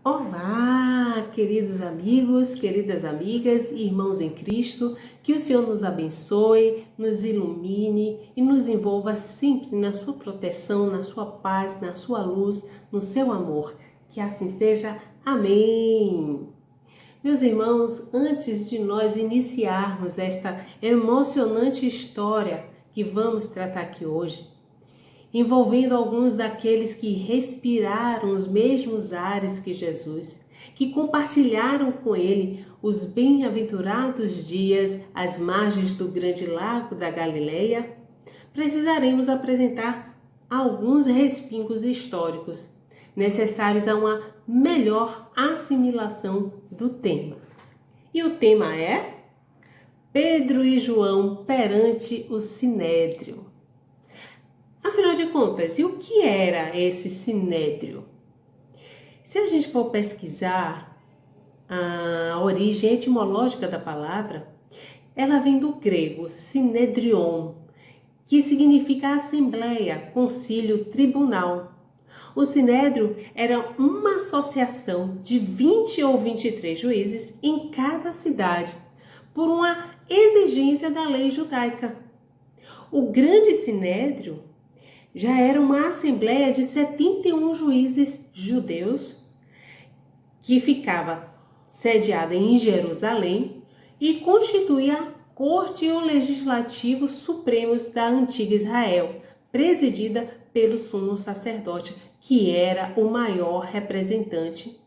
Olá, queridos amigos, queridas amigas, irmãos em Cristo, que o Senhor nos abençoe, nos ilumine e nos envolva sempre na sua proteção, na sua paz, na sua luz, no seu amor. Que assim seja. Amém. Meus irmãos, antes de nós iniciarmos esta emocionante história que vamos tratar aqui hoje, envolvendo alguns daqueles que respiraram os mesmos ares que Jesus, que compartilharam com ele os bem-aventurados dias às margens do grande lago da Galileia, precisaremos apresentar alguns respingos históricos necessários a uma melhor assimilação do tema. E o tema é Pedro e João perante o Sinédrio. Afinal de contas, e o que era esse sinédrio? Se a gente for pesquisar a origem etimológica da palavra, ela vem do grego sinedrion, que significa assembleia, concílio, tribunal. O sinédrio era uma associação de 20 ou 23 juízes em cada cidade, por uma exigência da lei judaica. O grande sinédrio já era uma assembleia de 71 juízes judeus que ficava sediada em Jerusalém e constituía a corte e o legislativo supremos da antiga Israel, presidida pelo sumo sacerdote, que era o maior representante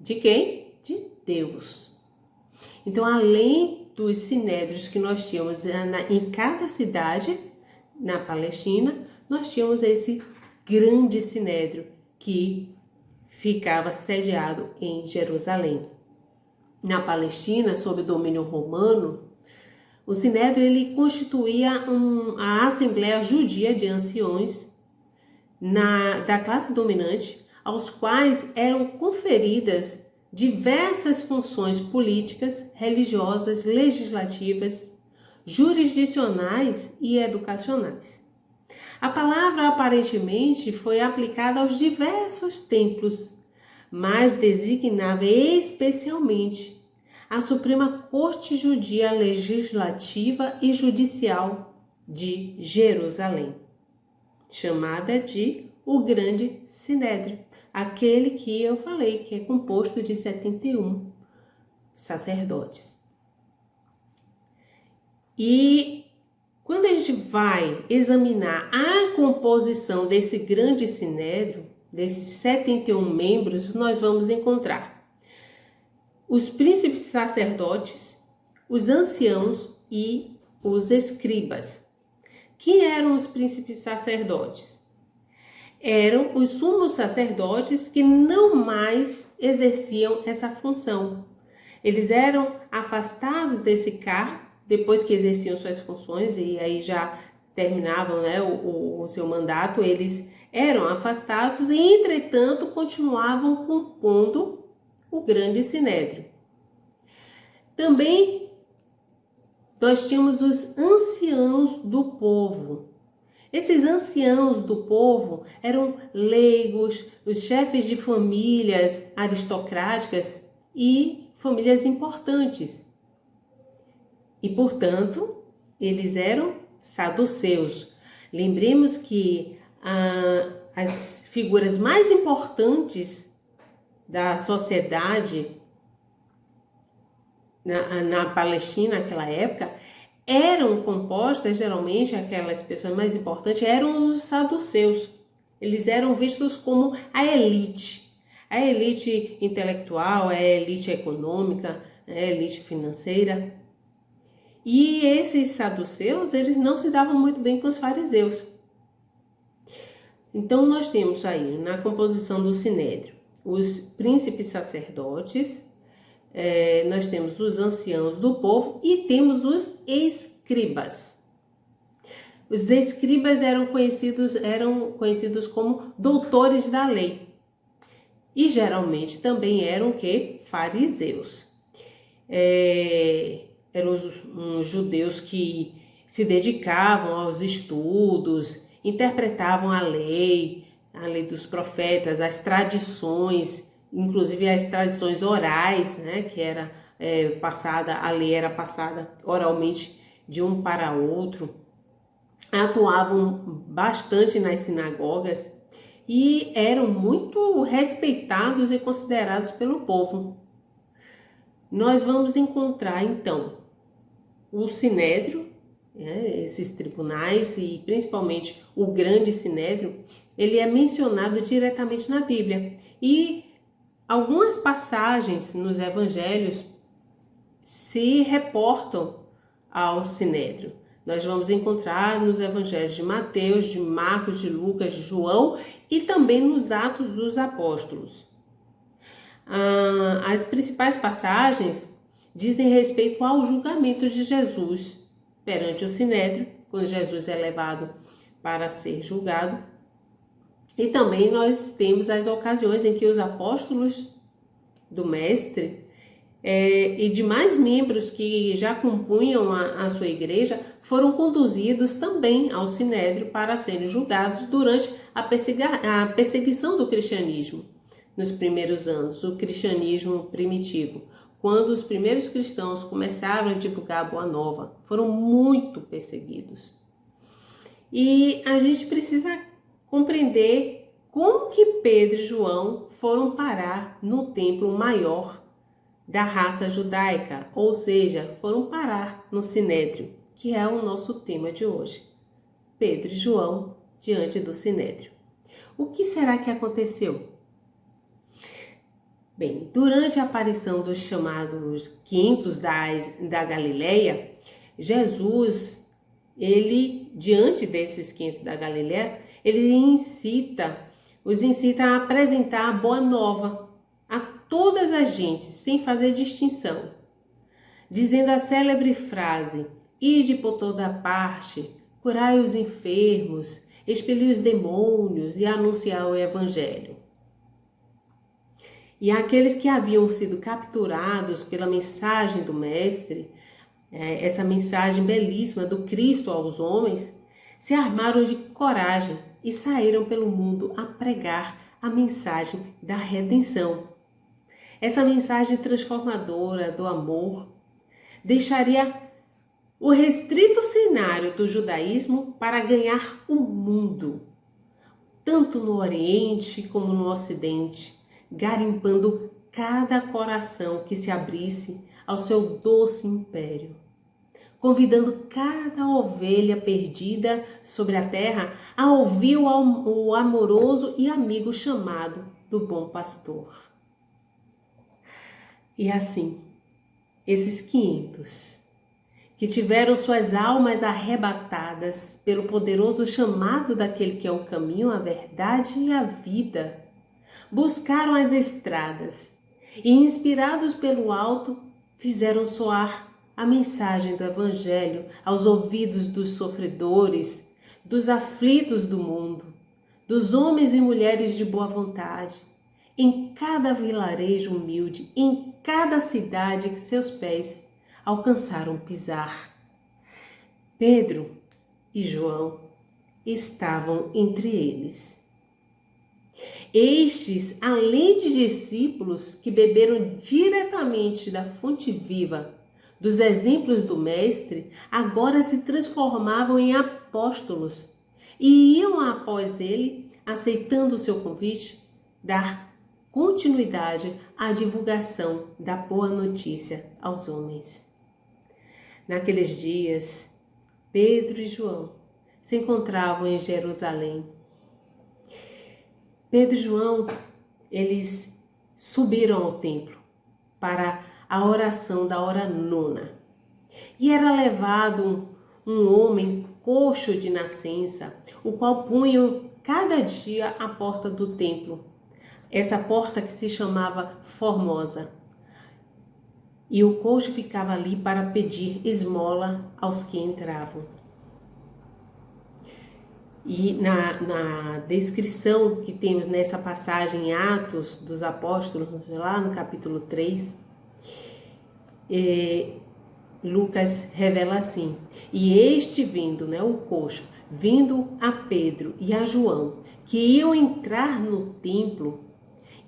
de quem? De Deus. Então, além dos sinédrios que nós tínhamos em cada cidade na Palestina, nós tínhamos esse grande sinédrio que ficava sediado em Jerusalém. Na Palestina, sob o domínio romano, o sinédrio ele constituía a Assembleia Judia de Anciões da classe dominante, aos quais eram conferidas diversas funções políticas, religiosas, legislativas, jurisdicionais e educacionais. A palavra aparentemente foi aplicada aos diversos templos, mas designava especialmente a Suprema Corte Judia Legislativa e Judicial de Jerusalém, chamada de o Grande Sinédrio, aquele que eu falei que é composto de 71 sacerdotes. E quando a gente vai examinar a composição desse grande sinédrio, desses 71 membros, nós vamos encontrar os príncipes sacerdotes, os anciãos e os escribas. Quem eram os príncipes sacerdotes? Eram os sumos sacerdotes que não mais exerciam essa função. Eles eram afastados desse cargo depois que exerciam suas funções e aí já terminavam, né, o seu mandato. Eles eram afastados e, entretanto, continuavam compondo o grande sinédrio. Também nós tínhamos os anciãos do povo. Esses anciãos do povo eram leigos, os chefes de famílias aristocráticas e famílias importantes. E, portanto, eles eram saduceus. Lembremos que as figuras mais importantes da sociedade na Palestina naquela época eram compostas, geralmente, aquelas pessoas mais importantes eram os saduceus. Eles eram vistos como a elite intelectual, a elite econômica, a elite financeira. E esses saduceus, eles não se davam muito bem com os fariseus. Então, nós temos aí, na composição do sinédrio, os príncipes sacerdotes, nós temos os anciãos do povo e temos os escribas. Os escribas eram conhecidos como doutores da lei. E geralmente também eram o quê? Fariseus. Eram os judeus que se dedicavam aos estudos, interpretavam a lei dos profetas, as tradições inclusive as tradições orais, né, que era a lei era passada oralmente de um para outro, atuavam bastante nas sinagogas e eram muito respeitados e considerados pelo povo. Nós vamos encontrar então o Sinédrio, esses tribunais e principalmente o grande Sinédrio, ele é mencionado diretamente na Bíblia e algumas passagens nos evangelhos se reportam ao Sinédrio. Nós vamos encontrar nos evangelhos de Mateus, de Marcos, de Lucas, de João e também nos Atos dos Apóstolos. As principais passagens dizem respeito ao julgamento de Jesus perante o Sinédrio, quando Jesus é levado para ser julgado. E também nós temos as ocasiões em que os apóstolos do Mestre e demais membros que já compunham a sua igreja foram conduzidos também ao Sinédrio para serem julgados durante a perseguição do cristianismo nos primeiros anos, o cristianismo primitivo. Quando os primeiros cristãos começaram a divulgar a Boa Nova, foram muito perseguidos. E a gente precisa compreender como que Pedro e João foram parar no templo maior da raça judaica, ou seja, foram parar no Sinédrio, que é o nosso tema de hoje. Pedro e João diante do Sinédrio. O que será que aconteceu? Bem, durante a aparição dos chamados 500 da Galileia, Jesus, ele, diante desses 500 da Galileia, ele os incita a apresentar a boa nova a todas as gentes, sem fazer distinção, dizendo a célebre frase: ide por toda parte, curai os enfermos, expeli os demônios e anunciar o evangelho. E aqueles que haviam sido capturados pela mensagem do Mestre, essa mensagem belíssima do Cristo aos homens, se armaram de coragem e saíram pelo mundo a pregar a mensagem da redenção. Essa mensagem transformadora do amor deixaria o restrito cenário do judaísmo para ganhar o mundo, tanto no Oriente como no Ocidente, garimpando cada coração que se abrisse ao seu doce império, convidando cada ovelha perdida sobre a terra a ouvir o amoroso e amigo chamado do bom pastor. E assim, esses 500 que tiveram suas almas arrebatadas pelo poderoso chamado daquele que é o caminho, a verdade e a vida, buscaram as estradas e, inspirados pelo alto, fizeram soar a mensagem do Evangelho aos ouvidos dos sofredores, dos aflitos do mundo, dos homens e mulheres de boa vontade, em cada vilarejo humilde, em cada cidade que seus pés alcançaram pisar. Pedro e João estavam entre eles. Estes, além de discípulos que beberam diretamente da fonte viva dos exemplos do Mestre, agora se transformavam em apóstolos e iam após ele, aceitando o seu convite, dar continuidade à divulgação da boa notícia aos homens. Naqueles dias, Pedro e João se encontravam em Jerusalém. Pedro e João, eles subiram ao templo para a oração da hora nona. E era levado um homem coxo de nascença, o qual punham cada dia à porta do templo. Essa porta que se chamava Formosa. E o coxo ficava ali para pedir esmola aos que entravam. E na descrição que temos nessa passagem em Atos dos Apóstolos, lá no capítulo 3, Lucas revela assim: e este vindo, o coxo, vindo a Pedro e a João, que iam entrar no templo,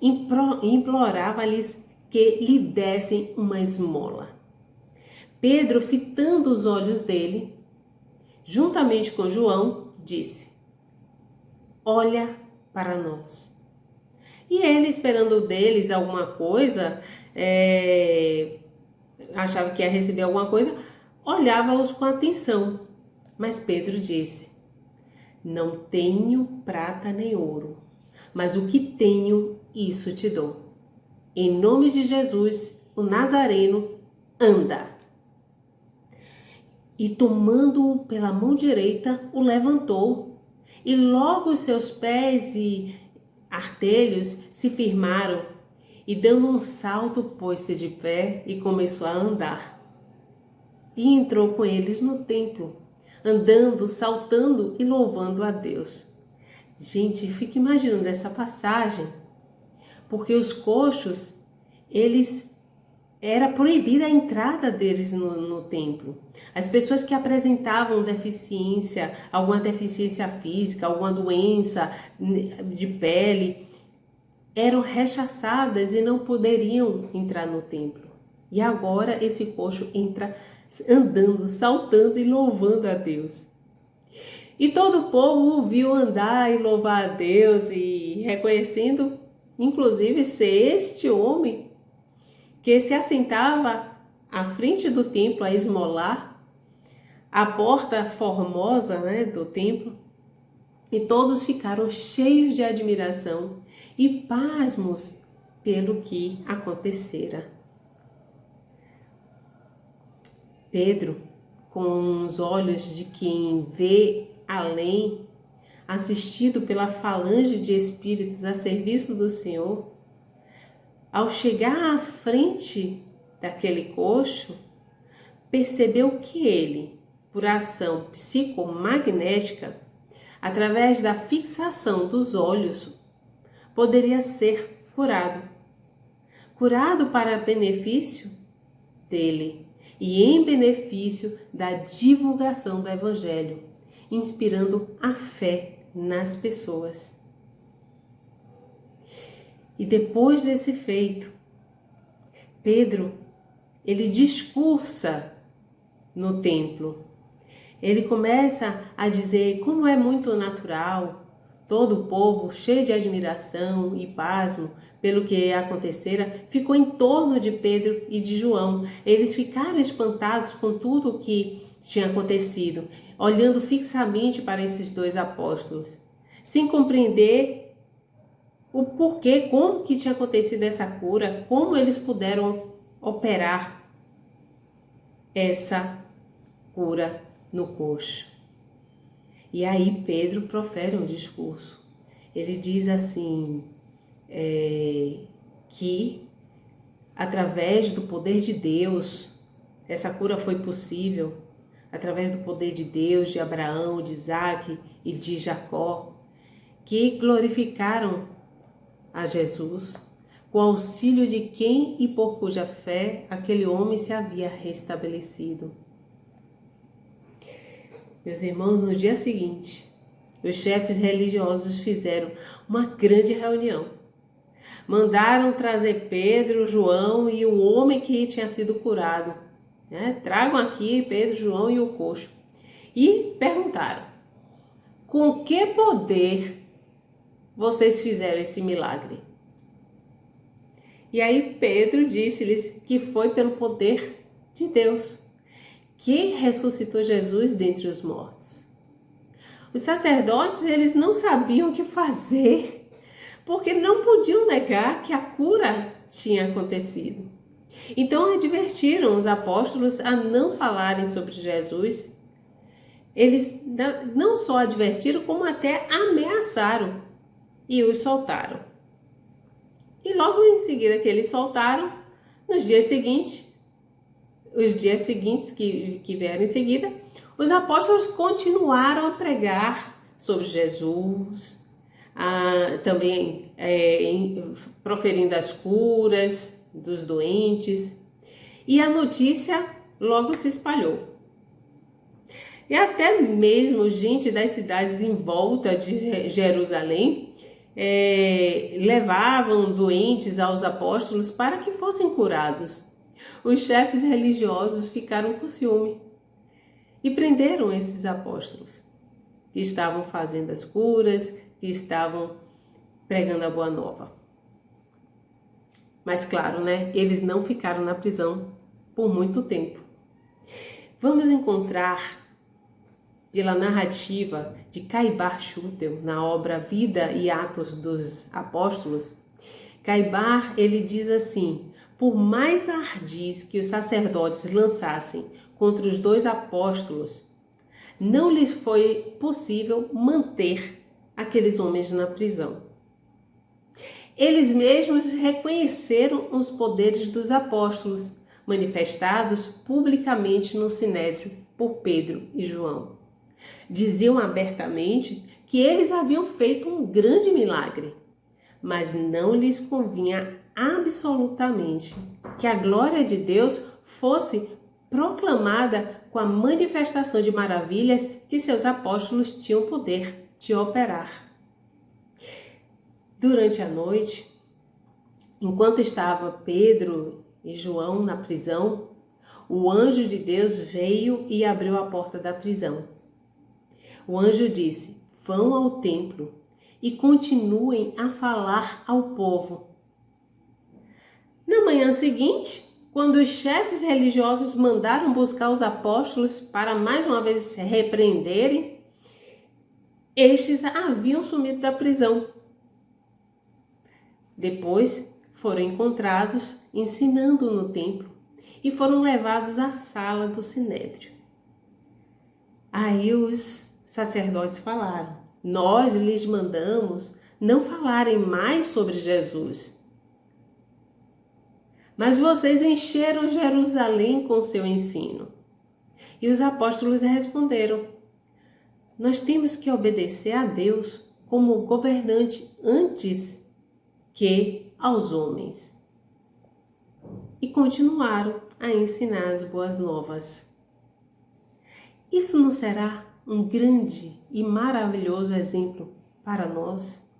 implorava-lhes que lhe dessem uma esmola. Pedro, fitando os olhos dele, juntamente com João, disse: olha para nós. E ele, esperando deles alguma coisa, achava que ia receber alguma coisa, olhava-os com atenção. Mas Pedro disse: não tenho prata nem ouro, mas o que tenho, isso te dou. Em nome de Jesus, o Nazareno, anda. E tomando-o pela mão direita, o levantou. E logo os seus pés e artelhos se firmaram. E dando um salto, pôs-se de pé e começou a andar. E entrou com eles no templo, andando, saltando e louvando a Deus. Gente, fica imaginando essa passagem, porque os coxos, era proibida a entrada deles no templo. As pessoas que apresentavam deficiência, alguma deficiência física, alguma doença de pele, eram rechaçadas e não poderiam entrar no templo. E agora esse coxo entra andando, saltando e louvando a Deus. E todo o povo o viu andar e louvar a Deus e reconhecendo, inclusive, ser este homem que se assentava à frente do templo a esmolar, a porta formosa, do templo, e todos ficaram cheios de admiração e pasmos pelo que acontecera. Pedro, com os olhos de quem vê além, assistido pela falange de espíritos a serviço do Senhor, ao chegar à frente daquele coxo, percebeu que ele, por ação psicomagnética, através da fixação dos olhos, poderia ser curado. Curado para benefício dele e em benefício da divulgação do Evangelho, inspirando a fé nas pessoas. E depois desse feito, Pedro, ele discursa no templo. Ele começa a dizer como é muito natural, todo o povo, cheio de admiração e pasmo pelo que acontecera, ficou em torno de Pedro e de João. Eles ficaram espantados com tudo o que tinha acontecido, olhando fixamente para esses dois apóstolos, sem compreender o porquê, como que tinha acontecido essa cura, como eles puderam operar essa cura no coxo. E aí Pedro profere um discurso. Ele diz assim, que através do poder de Deus, essa cura foi possível, através do poder de Deus, de Abraão, de Isaac e de Jacó, que glorificaram a Jesus, com auxílio de quem e por cuja fé aquele homem se havia restabelecido. Meus irmãos, no dia seguinte, os chefes religiosos fizeram uma grande reunião. Mandaram trazer Pedro, João e o homem que tinha sido curado. Tragam aqui Pedro, João e o coxo. E perguntaram: com que poder vocês fizeram esse milagre? E aí Pedro disse-lhes que foi pelo poder de Deus que ressuscitou Jesus dentre os mortos. Os sacerdotes, eles não sabiam o que fazer, porque não podiam negar que a cura tinha acontecido. Então advertiram os apóstolos a não falarem sobre Jesus. Eles não só advertiram, como até ameaçaram e os soltaram. E logo em seguida que eles soltaram, os dias seguintes que vieram em seguida, os apóstolos continuaram a pregar sobre Jesus, também proferindo as curas dos doentes, e a notícia logo se espalhou. E até mesmo gente das cidades em volta de Jerusalém levavam doentes aos apóstolos para que fossem curados. Os chefes religiosos ficaram com ciúme e prenderam esses apóstolos que estavam fazendo as curas, que estavam pregando a boa nova. Mas claro, né? Eles não ficaram na prisão por muito tempo. Vamos encontrar pela narrativa de Caibar Schutel na obra Vida e Atos dos Apóstolos. Caibar, ele diz assim: por mais ardis que os sacerdotes lançassem contra os 2 apóstolos, não lhes foi possível manter aqueles homens na prisão. Eles mesmos reconheceram os poderes dos apóstolos, manifestados publicamente no Sinédrio por Pedro e João. Diziam abertamente que eles haviam feito um grande milagre, mas não lhes convinha absolutamente que a glória de Deus fosse proclamada com a manifestação de maravilhas que seus apóstolos tinham poder de operar. Durante a noite, enquanto estava Pedro e João na prisão, o anjo de Deus veio e abriu a porta da prisão. O anjo disse: vão ao templo e continuem a falar ao povo. Na manhã seguinte, quando os chefes religiosos mandaram buscar os apóstolos para mais uma vez repreenderem, estes haviam sumido da prisão. Depois foram encontrados ensinando no templo e foram levados à sala do Sinédrio. Aí os sacerdotes falaram: nós lhes mandamos não falarem mais sobre Jesus. Mas vocês encheram Jerusalém com seu ensino. E os apóstolos responderam: nós temos que obedecer a Deus como governante antes que aos homens. E continuaram a ensinar as boas novas. Isso não será um grande e maravilhoso exemplo para nós?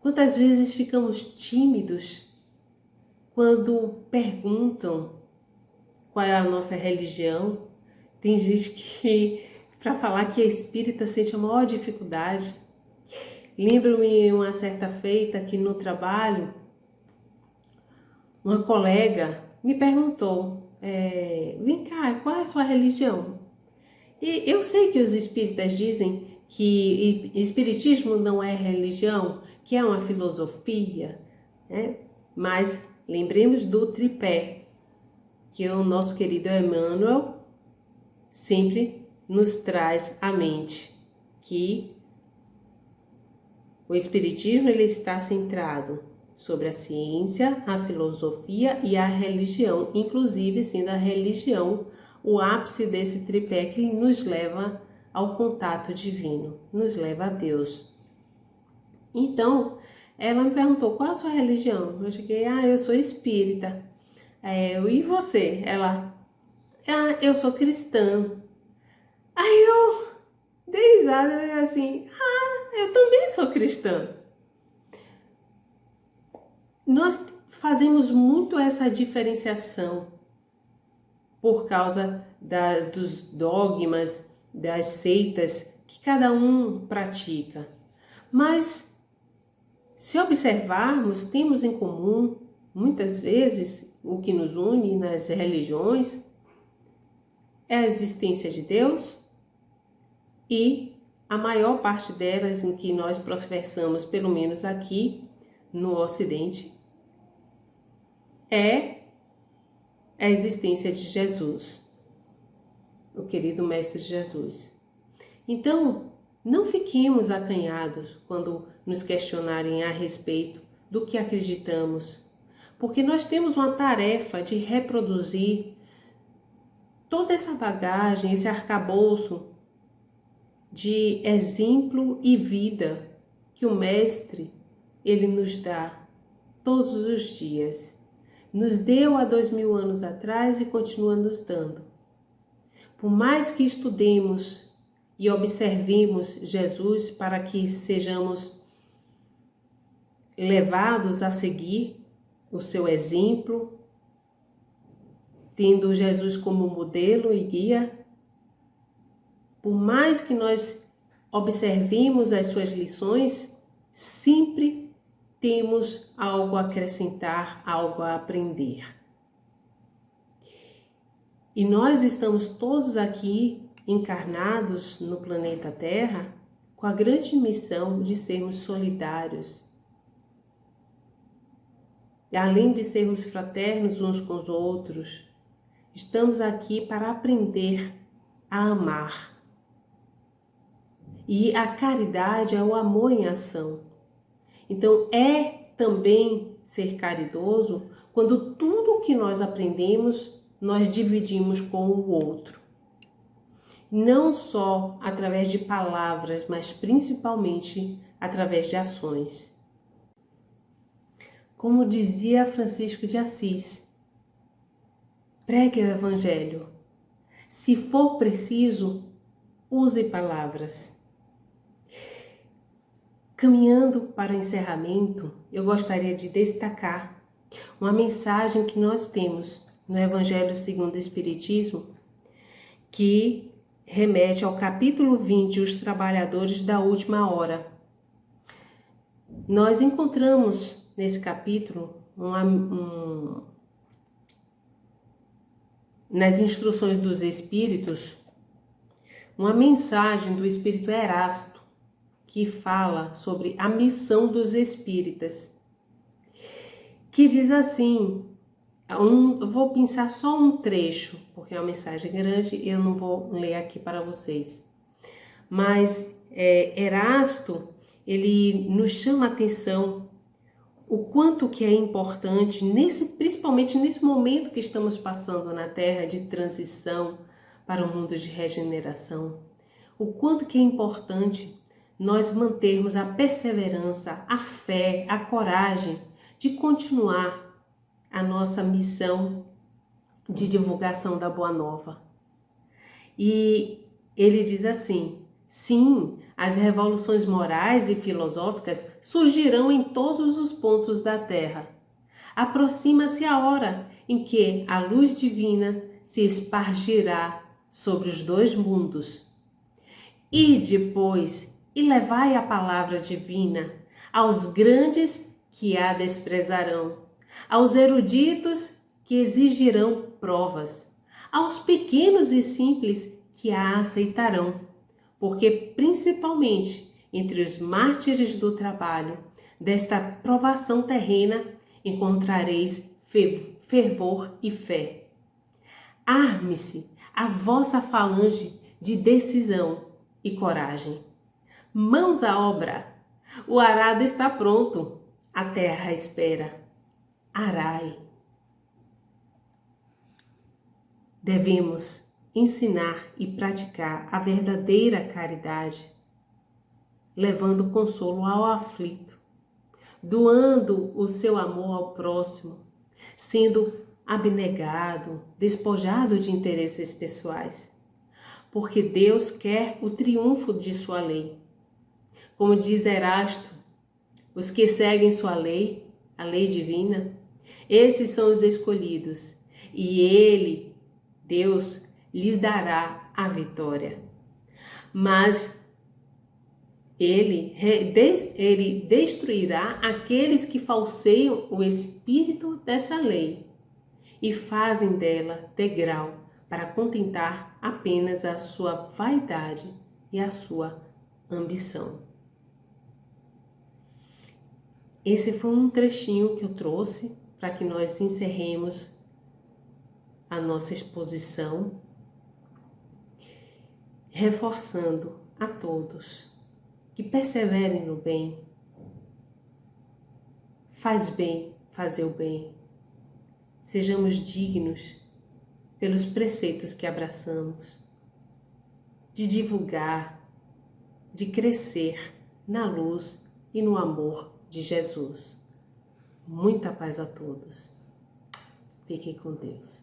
Quantas vezes ficamos tímidos quando perguntam qual é a nossa religião? Tem gente que, para falar que é espírita, sente a maior dificuldade. Lembro-me uma certa feita que no trabalho, uma colega me perguntou: vem cá, qual é a sua religião? E eu sei que os espíritas dizem que espiritismo não é religião, que é uma filosofia, né? Mas lembremos do tripé que o nosso querido Emmanuel sempre nos traz à mente, que o espiritismo ele está centrado sobre a ciência, a filosofia e a religião, inclusive sendo a religião o ápice desse tripé que nos leva ao contato divino, nos leva a Deus. Então, ela me perguntou: qual a sua religião? Eu cheguei: eu sou espírita. E você? Ela: eu sou cristã. Aí eu dei risada e falei assim: eu também sou cristã. Nós fazemos muito essa diferenciação por causa dos dogmas, das seitas que cada um pratica. Mas, se observarmos, temos em comum, muitas vezes, o que nos une nas religiões é a existência de Deus e a maior parte delas em que nós professamos, pelo menos aqui no Ocidente, é a existência de Jesus, o querido Mestre Jesus. Então, não fiquemos acanhados quando nos questionarem a respeito do que acreditamos, porque nós temos uma tarefa de reproduzir toda essa bagagem, esse arcabouço de exemplo e vida que o Mestre, ele nos dá todos os dias. Nos deu há 2000 anos atrás e continua nos dando. Por mais que estudemos e observemos Jesus para que sejamos levados a seguir o seu exemplo, tendo Jesus como modelo e guia. Por mais que nós observemos as suas lições, sempre temos algo a acrescentar, algo a aprender. E nós estamos todos aqui encarnados no planeta Terra com a grande missão de sermos solidários. E além de sermos fraternos uns com os outros, estamos aqui para aprender a amar. E a caridade é o amor em ação. Então é também ser caridoso quando tudo o que nós aprendemos nós dividimos com o outro. Não só através de palavras, mas principalmente através de ações. Como dizia Francisco de Assis, pregue o Evangelho. Se for preciso, use palavras. Caminhando para o encerramento, eu gostaria de destacar uma mensagem que nós temos no Evangelho segundo o Espiritismo, que remete ao capítulo 20, Os Trabalhadores da Última Hora. Nós encontramos nesse capítulo, nas instruções dos Espíritos, uma mensagem do Espírito Erasto, que fala sobre a missão dos espíritas, que diz assim, eu vou pensar só um trecho, porque é uma mensagem grande e eu não vou ler aqui para vocês. Mas Erasto, ele nos chama a atenção o quanto que é importante, principalmente nesse momento que estamos passando na Terra de transição para o mundo de regeneração, o quanto que é importante nós mantermos a perseverança, a fé, a coragem de continuar a nossa missão de divulgação da Boa Nova. E ele diz assim, sim, as revoluções morais e filosóficas surgirão em todos os pontos da Terra. Aproxima-se a hora em que a luz divina se espargirá sobre os dois mundos. E depois, e levai a palavra divina aos grandes que a desprezarão, aos eruditos que exigirão provas, aos pequenos e simples que a aceitarão, porque principalmente entre os mártires do trabalho, desta provação terrena, encontrareis fervor e fé. Arme-se a vossa falange de decisão e coragem. Mãos à obra, o arado está pronto, a terra espera. Arai. Devemos ensinar e praticar a verdadeira caridade, levando consolo ao aflito, doando o seu amor ao próximo, sendo abnegado, despojado de interesses pessoais, porque Deus quer o triunfo de sua lei. Como diz Erasto, os que seguem sua lei, a lei divina, esses são os escolhidos, e Ele, Deus, lhes dará a vitória. Mas Ele destruirá aqueles que falseiam o espírito dessa lei e fazem dela degrau para contentar apenas a sua vaidade e a sua ambição. Esse foi um trechinho que eu trouxe para que nós encerremos a nossa exposição, reforçando a todos que perseverem no bem. Faz bem fazer o bem. Sejamos dignos pelos preceitos que abraçamos, de divulgar, de crescer na luz e no amor de Jesus. Muita paz a todos. Fiquem com Deus.